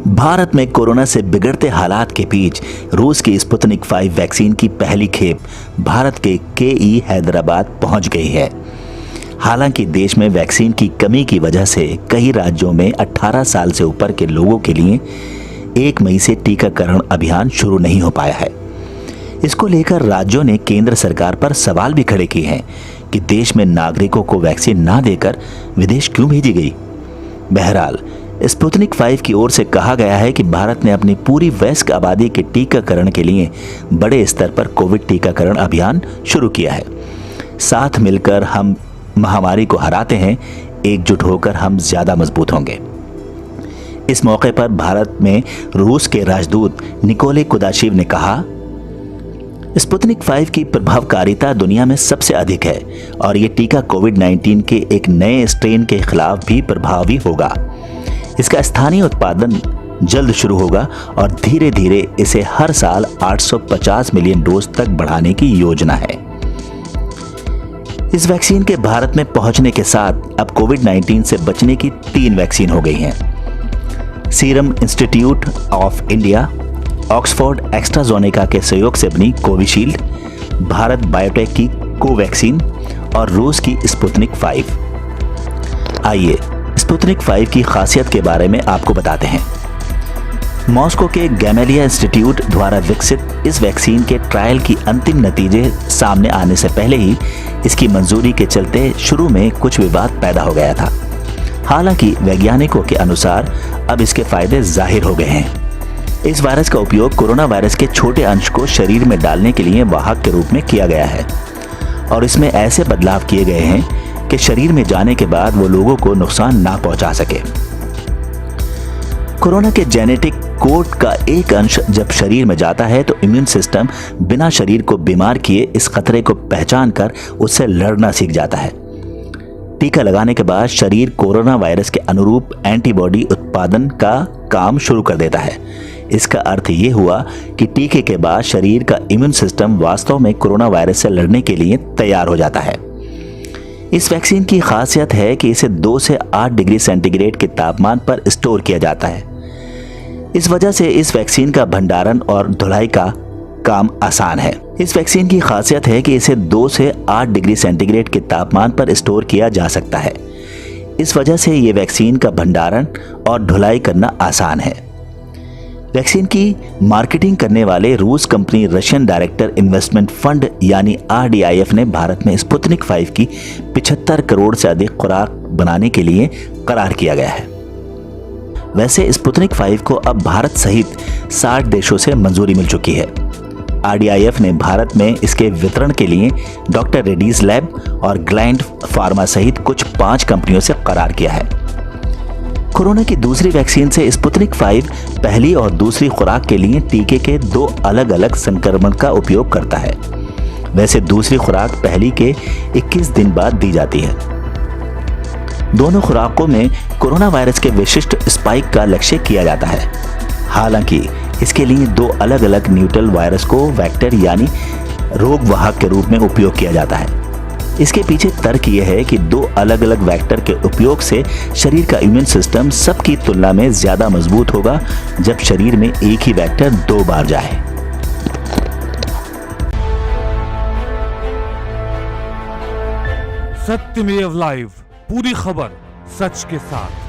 भारत में कोरोना से बिगड़ते हालात के बीच रूस की स्पुतनिक 5 वैक्सीन की पहली खेप भारत के केई हैदराबाद पहुंच गई है। हालांकि देश में वैक्सीन की कमी की वजह से कई राज्यों में 18 साल से ऊपर के लोगों के लिए 1 मई से टीकाकरण अभियान शुरू नहीं हो पाया है। इसको लेकर राज्यों ने केंद्र सरकार पर सवाल भी खड़े किए हैं कि देश में नागरिकों को वैक्सीन ना देकर विदेश क्यों भेजी गई। बहरहाल स्पुतनिक 5 की ओर से कहा गया है कि भारत ने अपनी पूरी वयस्क आबादी के टीकाकरण के लिए बड़े स्तर पर कोविड टीकाकरण अभियान शुरू किया है। साथ मिलकर हम महामारी को हराते हैं, एकजुट होकर हम ज्यादा मजबूत होंगे। इस मौके पर भारत में रूस के राजदूत निकोले कुदाशेव ने कहा, स्पुतनिक 5 की प्रभावकारिता दुनिया में सबसे अधिक है और ये टीका कोविड-19 के एक नए स्ट्रेन के खिलाफ भी प्रभावी होगा। इसका स्थानीय उत्पादन जल्द शुरू होगा और धीरे धीरे इसे हर साल 850 मिलियन डोज तक बढ़ाने की योजना है। इस वैक्सीन के भारत में पहुंचने के साथ अब कोविड-19 से बचने की 3 वैक्सीन हो गई हैं। Serum institute of India, Oxford AstraZeneca के सहयोग से बनी कोविशील्ड, भारत बायोटेक की कोवैक्सीन और रूस की स्पुतनिक 5। आइए स्पुतनिक 5 की खासियत के बारे में आपको बताते हैं। मॉस्को के गैमेलिया इंस्टीट्यूट द्वारा विकसित इस वैक्सीन के ट्रायल की अंतिम नतीजे सामने आने से पहले ही इसकी मंजूरी के चलते शुरू में कुछ विवाद पैदा हो गया था। हालांकि वैज्ञानिकों के अनुसार अब इसके फायदे जाहिर हो गए हैं। इस वायरस का उपयोग कोरोना वायरस के छोटे अंश को शरीर में डालने के लिए वाहक के रूप में किया गया है और इसमें ऐसे बदलाव किए गए हैं कि शरीर में जाने के बाद वो लोगों को नुकसान ना पहुंचा सके। कोरोना के जेनेटिक कोड का एक अंश जब शरीर में जाता है तो इम्यून सिस्टम बिना शरीर को बीमार किए इस खतरे को पहचान कर उससे लड़ना सीख जाता है। टीका लगाने के बाद शरीर कोरोना वायरस के अनुरूप एंटीबॉडी उत्पादन का काम शुरू कर देता है। इसका अर्थ ये हुआ कि टीके के बाद शरीर का इम्यून सिस्टम वास्तव में कोरोना वायरस से लड़ने के लिए तैयार हो जाता है। इस वैक्सीन की खासियत है कि इसे 2 से 8 डिग्री सेंटीग्रेड के तापमान पर स्टोर किया जाता है। इस वजह से इस वैक्सीन का भंडारण और धुलाई का काम आसान है। इस वैक्सीन की खासियत है कि इसे 2 से 8 डिग्री सेंटीग्रेड के तापमान पर स्टोर किया जा सकता है। इस वजह से ये वैक्सीन का भंडारण और धुलाई करना आसान है। वैक्सीन की मार्केटिंग करने वाले रूस company Russian director investment fund यानी RDIF ने भारत में स्पुतनिक 5 की 75 करोड़ से अधिक खुराक बनाने के लिए करार किया गया है। वैसे स्पुतनिक 5 को अब भारत सहित 60 देशों से मंजूरी मिल चुकी है। RDIF ने भारत में इसके वितरण के लिए डॉक्टर रेड्डीज लैब और ग्लैंड फार्मा सहित कुछ 5 कंपनियों से करार किया है। कोरोना की दूसरी वैक्सीन से स्पुतनिक 5 पहली और दूसरी खुराक के लिए टीके के 2 अलग अलग संक्रमण का उपयोग करता है। वैसे दूसरी खुराक पहली के 21 दिन बाद दी जाती है। दोनों खुराकों में कोरोना वायरस के विशिष्ट स्पाइक का लक्ष्य किया जाता है। हालांकि इसके लिए 2 अलग अलग न्यूट्रल वायरस को वेक्टर यानी रोगवाहक के रूप में उपयोग किया जाता है। इसके पीछे तर्क यह है कि 2 अलग अलग वेक्टर के उपयोग से शरीर का इम्यून सिस्टम सबकी तुलना में ज्यादा मजबूत होगा जब शरीर में एक ही वेक्टर 2 बार जाए। सत्यमेव लाइव, पूरी खबर सच के साथ।